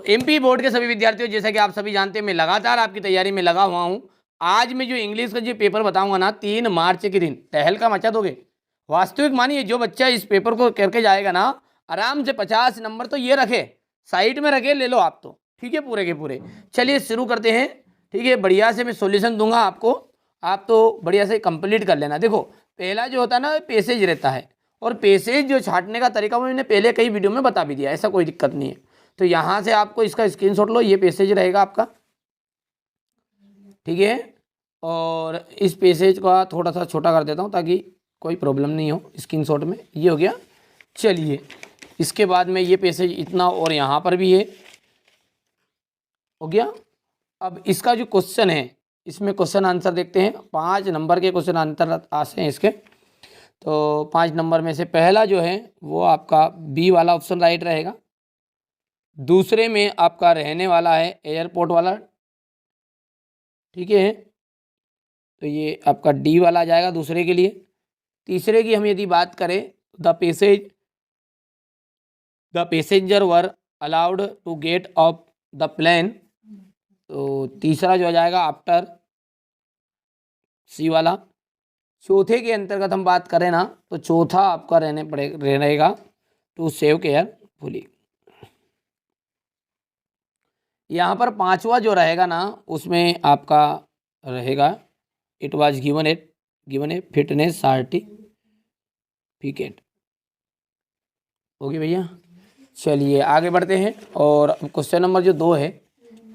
MP board के सभी विद्यार्थियों, जैसा कि आप सभी जानते हैं, मैं लगातार आपकी तैयारी में लगा हुआ हूं। आज मैं जो इंग्लिश का जो पेपर बताऊंगा ना, 3 मार्च के दिन तहलका मचा दोगे। वास्तविक मानिए, जो बच्चा इस पेपर को करके जाएगा ना, आराम से 50 नंबर तो ये रखे, साइड में रखे, ले लो आप तो, ठीक है, पूरे के पूरे। चलिए शुरू करते हैं, ठीक है। बढ़िया से मैं सॉल्यूशन दूंगा आपको, आप तो बढ़िया से कंप्लीट कर लेना। देखो, पहला जो होता है ना, पैसेज रहता है, और पैसेज जो छांटने का तरीका वो मैंने पहले कई वीडियो में बता भी दिया, ऐसा कोई दिक्कत नहीं है। तो यहाँ से आपको इसका स्क्रीनशॉट लो, ये पैसेज रहेगा आपका, ठीक है। और इस पैसेज का थोड़ा सा छोटा कर देता हूँ ताकि कोई प्रॉब्लम नहीं हो स्क्रीनशॉट में। ये हो गया। चलिए, इसके बाद में ये पैसेज इतना, और यहाँ पर भी है, हो गया। अब इसका जो क्वेश्चन है, इसमें क्वेश्चन आंसर देखते हैं। 5 नंबर के क्वेश्चन आंसर आते हैं इसके। तो 5 नंबर में से पहला जो है वो आपका बी वाला ऑप्शन राइट रहेगा। दूसरे में आपका रहने वाला है एयरपोर्ट वाला, ठीक है। तो ये आपका डी वाला आ जाएगा दूसरे के लिए। तीसरे की हम यदि बात करें, the passenger were allowed to get off the plane, तो तीसरा जो आ जाएगा आफ्टर, सी वाला। चौथे के अंतर्गत हम बात करें ना, तो चौथा आपका रहेगा टू सेव केयरफुली। यहाँ पर पांचवा जो रहेगा ना, उसमें आपका रहेगा it was given A fitness certificate. Okay भैया, चलिए आगे बढ़ते हैं। और क्वेश्चन नंबर जो 2 है,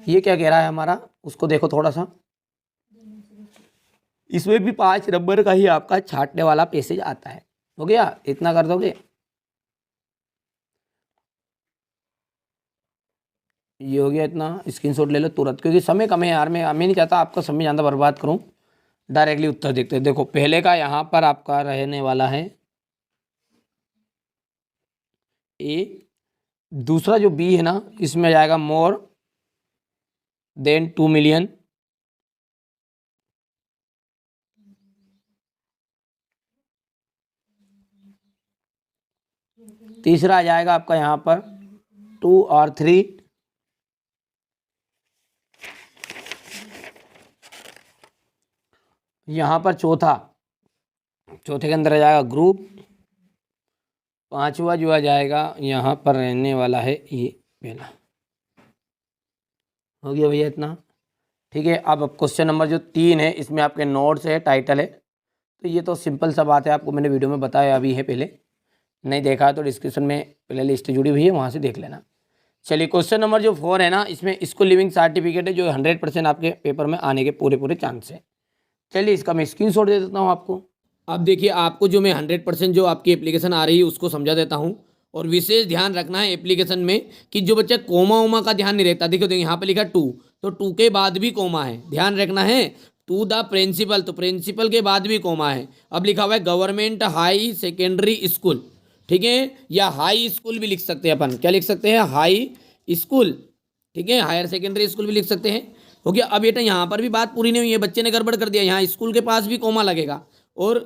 ये क्या कह रहा है हमारा, उसको देखो थोड़ा सा। इसमें भी 5 नंबर का ही आपका छांटने वाला पैसेज आता है। हो गया, इतना कर दोगे। ये हो गया इतना, स्क्रीनशॉट ले लो तुरंत, क्योंकि समय कम है यार। मैं नहीं चाहता आपका समय ज़्यादा बर्बाद करूं। डायरेक्टली उत्तर देखते हैं। देखो, पहले का यहाँ पर आपका रहने वाला है ए। दूसरा जो बी है ना, इसमें जाएगा मोर देन 2 मिलियन। तीसरा आ जाएगा आपका यहाँ पर 2 और 3। यहाँ पर चौथे के अंदर आ जाएगा ग्रुप। पांचवा जो आ जाएगा यहाँ पर रहने वाला है ये पहला। हो गया भैया इतना, ठीक है। अब क्वेश्चन नंबर जो 3 है, इसमें आपके नोट्स है, टाइटल है। तो ये तो सिंपल सा बात है, आपको मैंने वीडियो में बताया अभी है, पहले नहीं देखा तो डिस्क्रिप्शन में प्ले लिस्ट जुड़ी हुई है, वहाँ से देख लेना। चलिए, क्वेश्चन नंबर जो 4 है ना, इसमें स्कूल लिविंग सर्टिफिकेट है, जो 100% आपके पेपर में आने के पूरे चांस है। चलिए, इसका मैं स्क्रीनशॉट दे देता हूँ आपको। अब देखिए, आपको जो मैं 100% जो आपकी एप्लीकेशन आ रही है उसको समझा देता हूँ। और विशेष ध्यान रखना है एप्लीकेशन में कि जो बच्चा कोमा वोमा का ध्यान नहीं रहता। देखो यहाँ पे लिखा 2, तो 2 के बाद भी कोमा है, ध्यान रखना है। टू द प्रिंसिपल, तो प्रिंसिपल के बाद भी कोमा है। अब लिखा हुआ है गवर्नमेंट हाई सेकेंडरी स्कूल, ठीक है, या हाई स्कूल भी लिख सकते हैं अपन। क्या लिख सकते हैं? हाई स्कूल, ठीक है, हायर सेकेंडरी स्कूल भी लिख सकते हैं। हो गया। अब बेटा यहाँ पर भी बात पूरी नहीं हुई है, बच्चे ने गड़बड़ कर दिया। यहाँ स्कूल के पास भी कोमा लगेगा। और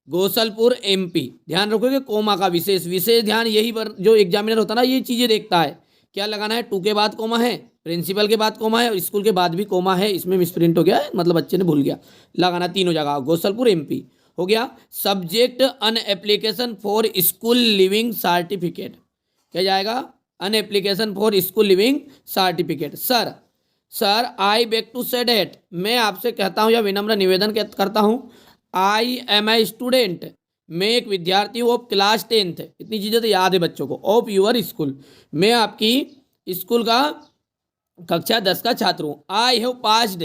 गोसलपुर एमपी, ध्यान रखोगे कोमा का विशेष ध्यान यही पर जो एग्जामिनर होता है ना, ये चीजें देखता है। क्या लगाना है? 2 के बाद कोमा है, प्रिंसिपल के बाद कोमा है, और स्कूल के बाद भी कोमा है। इसमें मिसप्रिंट हो गया है, मतलब बच्चे ने भूल गया लगाना, तीनों जगह गोसलपुर एमपी। हो गया। Subject an application for school leaving certificate, क्या जाएगा? An application for school leaving certificate. Sir I beg to say that, मैं आपसे कहता हूँ या विनम्र निवेदन करता हूँ, आई एम ए स्टूडेंट, मैं एक विद्यार्थी हूँ ऑफ क्लास 10th, इतनी चीज़ें तो याद है बच्चों को, ऑफ यूर स्कूल, मैं आपकी स्कूल का कक्षा 10 का छात्र हूँ। आई हैव पास्ड,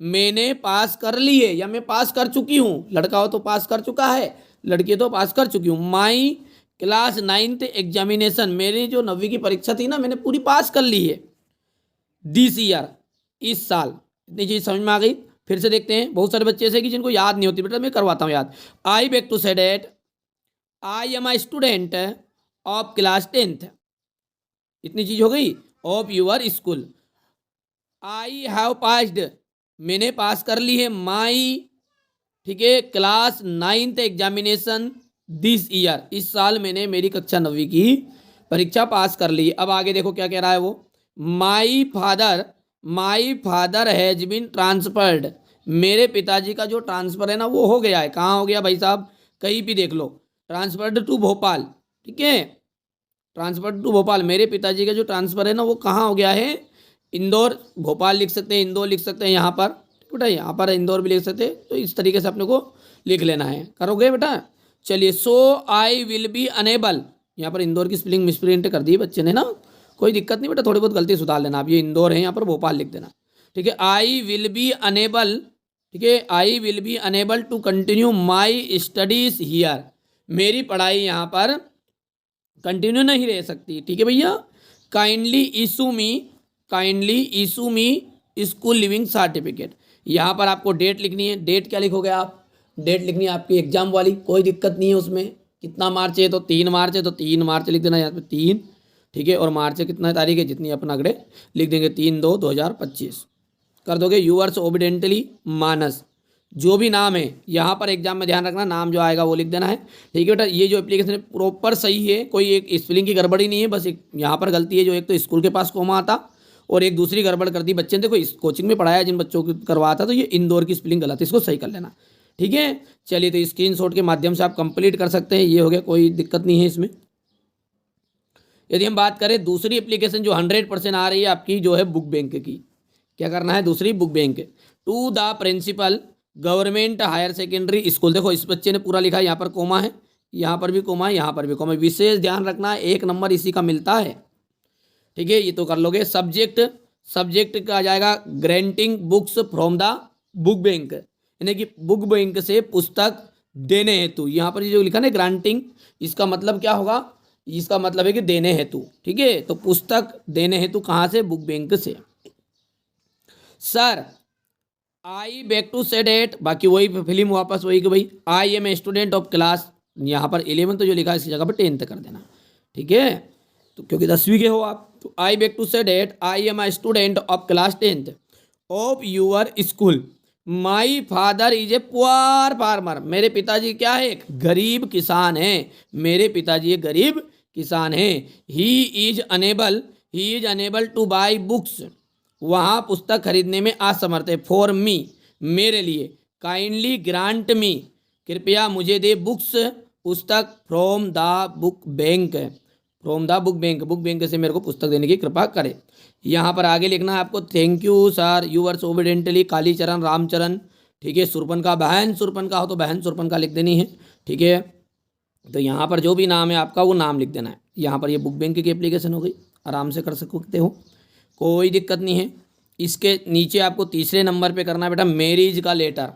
मैंने पास कर ली है या मैं पास कर चुकी हूँ। लड़का हो तो पास कर चुका है, लड़की हो तो पास कर चुकी हूँ। माई क्लास 9th एग्जामिनेशन, मेरी जो 9वीं की परीक्षा थी ना, मैंने पूरी पास कर ली है। दिस ईयर, इस साल। इतनी चीज़ समझ में आ गई? फिर से देखते हैं। बहुत सारे बच्चे ऐसे कि जिनको याद नहीं होती, बेटा मैं करवाता हूँ याद। I beg to say that I am a student of class 10th, इतनी चीज हो गई, of your school. I have passed, मैंने पास कर ली है, माई, ठीक है, class 9th examination this year, इस साल मैंने मेरी कक्षा 9वीं की परीक्षा पास कर ली। अब आगे देखो क्या कह रहा है वो, my father has been transferred, मेरे पिताजी का जो ट्रांसफ़र है ना वो हो गया है। कहाँ हो गया भाई साहब, कहीं भी देख लो, ट्रांसफर्ड टू भोपाल, ठीक है, ट्रांसफर टू भोपाल, मेरे पिताजी का जो ट्रांसफ़र है ना वो कहाँ हो गया है, इंदौर, भोपाल लिख सकते हैं, इंदौर लिख सकते हैं यहाँ पर बेटा, यहाँ पर इंदौर भी लिख सकते हैं। तो इस तरीके से अपने को लिख लेना है, करोगे बेटा। चलिए, सो आई विल बी अनेबल, यहाँ पर इंदौर की स्पेलिंग मिसप्रिंट कर दी बच्चे ने ना, कोई दिक्कत नहीं बेटा, थोड़ी बहुत गलती सुधार लेना। आप ये इंदौर है, यहाँ पर भोपाल लिख देना, ठीक है। आई विल बी अनेबल, ठीक है, I will be unable to continue my studies here, मेरी पढ़ाई यहाँ पर कंटिन्यू नहीं रह सकती, ठीक है भैया। काइंडली इशू मी स्कूल लिविंग सर्टिफिकेट, यहाँ पर आपको डेट लिखनी है। डेट क्या लिखोगे आप, डेट लिखनी है आपकी एग्जाम वाली, कोई दिक्कत नहीं है उसमें। कितना मार्च है, तो 3 मार्च है, तो 3 मार्च लिख देना यहाँ पे 3, ठीक है। और मार्च कितना तारीख है, जितनी अपन अगड़े लिख देंगे 3/2/2025 कर दोगे। यूअर्स ओबिडेंटली मानस, जो भी नाम है यहाँ पर एग्जाम में ध्यान रखना, नाम जो आएगा वो लिख देना है, ठीक है बेटा। ये जो एप्लीकेशन है प्रॉपर सही है, कोई एक स्पेलिंग की गड़बड़ी नहीं है, बस एक यहाँ पर गलती है, जो एक तो स्कूल के पास कोमा आता और एक दूसरी गड़बड़ कर दी बच्चे ने। देखो इस कोचिंग में पढ़ाया जिन बच्चों को करवाता, तो ये इंदौर की स्पेलिंग गलत है, इसको सही कर लेना, ठीक है। चलिए, तो स्क्रीनशॉट के माध्यम से आप कंप्लीट कर सकते हैं, ये हो गया, कोई दिक्कत नहीं है इसमें। यदि हम बात करें दूसरी एप्लीकेशन जो 100% आ रही है आपकी, जो है बुक बैंक की, क्या करना है, दूसरी book bank, to the principal government higher secondary school. देखो इस बच्चे ने पूरा लिखा है, यहाँ पर कोमा है, यहाँ पर भी कोमा है, यहाँ पर भी कोमा है, विशेष ध्यान रखना, 1 नंबर इसी का मिलता है, ठीक है। ये तो कर लोगे। सब्जेक्ट का आ जाएगा granting books from the book bank, यानी कि बुक बैंक से पुस्तक देने हेतु। यहाँ पर जो लिखा ना ग्रांटिंग, इसका मतलब क्या होगा, इसका मतलब है कि देने हेतु, ठीक है। तो पुस्तक देने हेतु कहाँ से, बुक बैंक से। Sir I beg to say that, बाकी वही फिल्म वापस वही कि भाई I am a student of class, यहाँ पर 11 तो जो लिखा है इसकी जगह पर 10th कर देना, ठीक है। तो क्योंकि 10वीं के हो आप, तो I beg to say that I am a student of class 10th of your school, my father is a poor farmer, मेरे पिताजी क्या है, एक गरीब किसान है, मेरे पिताजी एक गरीब किसान है। He is unable two by books, वहाँ पुस्तक खरीदने में असमर्थ है। फॉर मी, मेरे लिए। काइंडली ग्रांट मी, कृपया मुझे दे बुक्स, पुस्तक, from the book bank, from the book bank, book bank से मेरे को पुस्तक देने की कृपा करे। यहाँ पर आगे लिखना है आपको, thank you sir yours obediently Kalicharan Ramcharan, ठीक है। सुरपन का, बहन सुरपन का हो तो बहन सुरपन का लिख देनी है, ठीक है। तो यहाँ पर जो भी नाम है आपका वो नाम लिख देना है। यहाँ पर ये बुक बैंक की एप्लीकेशन हो गई, आराम से कर सकते हो, कोई दिक्कत नहीं है। इसके नीचे आपको तीसरे नंबर पे करना है बेटा मैरिज का लेटर।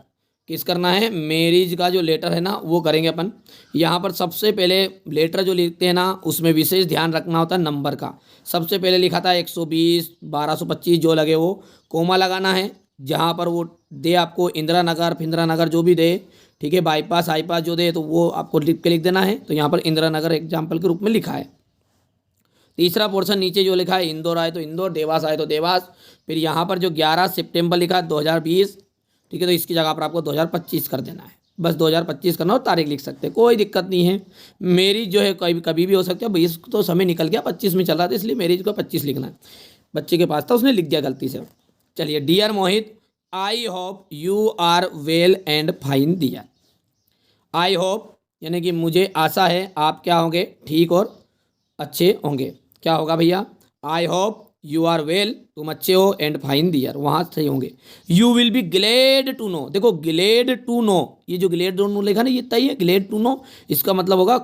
किस करना है, मैरिज का जो लेटर है ना वो करेंगे अपन। यहाँ पर सबसे पहले लेटर जो लिखते हैं ना उसमें विशेष ध्यान रखना होता है नंबर का। सबसे पहले लिखा था 120, 1225 जो लगे वो कोमा लगाना है, जहाँ पर वो दे आपको इंदिरा नगर फिंदिरा नगर जो भी दे, ठीक है, बाईपास आईपास जो दे तो वो आपको लिख के लिख देना है। तो यहाँ पर इंदिरा नगर एग्जाम्पल के रूप में लिखा है। तीसरा पोर्शन नीचे जो लिखा है इंदौर आए तो इंदौर, देवास आए तो देवास। फिर यहाँ पर जो 11 सितंबर लिखा है 2020, ठीक है, तो इसकी जगह पर आपको 2025 कर देना है, बस 2025 करना और तारीख लिख सकते हैं, कोई दिक्कत नहीं है। मैरिज जो है कभी भी हो सकता है, 20 तो समय निकल गया, 25 में चल रहा था इसलिए मैरिज को 25 लिखना है। बच्चे के पास था उसने लिख दिया गलती से। चलिए, dear Mohit, I hope you are well and fine दिया। आई होप यानी कि मुझे आशा है आप क्या होंगे, ठीक और अच्छे होंगे। क्या होगा भैया, I hope you are well, तुम अच्छे हो, एंड फाइन दियर, वहाँ सही होंगे। You will be glad to know, देखो ग्लेड टू नो, ये जो ग्लेड टू नो लिखा ना ये तय है, ग्लेड टू नो इसका मतलब होगा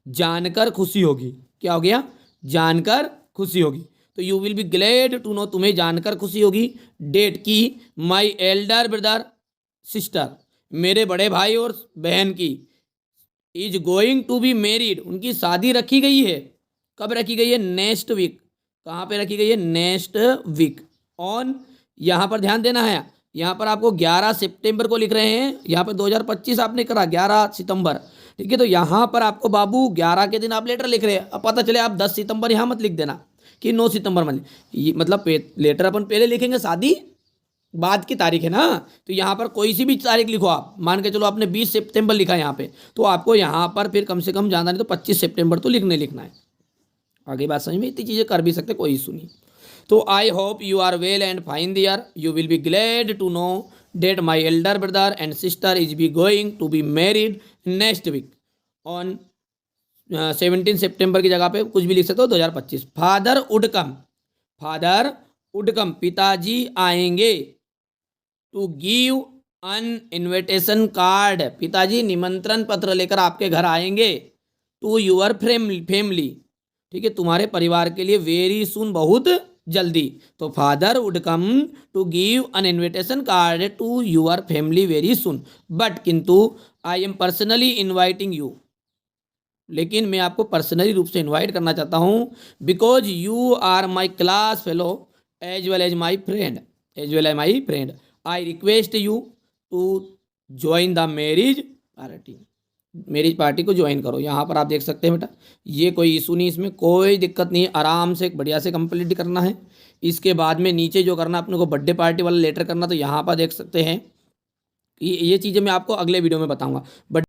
जानकर खुशी होगी। क्या हो गया, जानकर खुशी होगी। तो you will be glad to know, तुम्हें जानकर खुशी होगी। डेट की, माई एल्डर ब्रदर सिस्टर, मेरे बड़े भाई और बहन की, is going to be married, उनकी शादी रखी गई है। कब रखी गई है, नेक्स्ट वीक। कहाँ पे रखी गई है, नेक्स्ट वीक ऑन, यहाँ पर ध्यान देना है, यहाँ पर आपको 11 सितंबर को लिख रहे हैं, यहाँ पर 2025 आपने करा 11 सितंबर, ठीक है। तो यहाँ पर आपको बाबू 11 के दिन आप लेटर लिख रहे हैं, अब पता चले आप 10 सितंबर यहाँ मत लिख देना कि 9 सितंबर मतलब लेटर अपन पहले लिखेंगे, शादी बाद की तारीख है ना। तो यहाँ पर कोई सी भी तारीख लिखो आप, मान के चलो आपने 20 सितंबर लिखा है यहाँ पे, तो आपको यहाँ पर फिर कम से कम ज़्यादा नहीं तो 25 सितंबर तो लिखना है। आगे बात समझ में, इतनी चीज़ें कर भी सकते, कोई इशू नहीं। तो I hope you are well and fine there, you will be glad to know that my elder brother and sister is be going to be married next week on 17 September की जगह पे कुछ भी लिख सकते हो 2025। फादर वुड कम, पिताजी आएंगे। To give an invitation card, पिताजी निमंत्रण पत्र लेकर आपके घर आएंगे। टू यूर फैमिली, ठीक है, तुम्हारे परिवार के लिए, वेरी सुन, बहुत जल्दी। तो father would come to give an invitation card to your family very soon, but किंतु I am personally inviting you, लेकिन मैं आपको पर्सनली रूप से इनवाइट करना चाहता हूँ, because you are my class fellow as well as my friend, I request you to join the marriage party को ज्वाइन करो। यहाँ पर आप देख सकते हैं बेटा, ये कोई इशू नहीं, इसमें कोई दिक्कत नहीं है, आराम से बढ़िया से कंप्लीट करना है। इसके बाद में नीचे जो करना अपने को बर्थडे पार्टी वाला लेटर करना, तो यहाँ पर देख सकते हैं ये चीज़ें मैं आपको अगले वीडियो में बताऊँगा। बट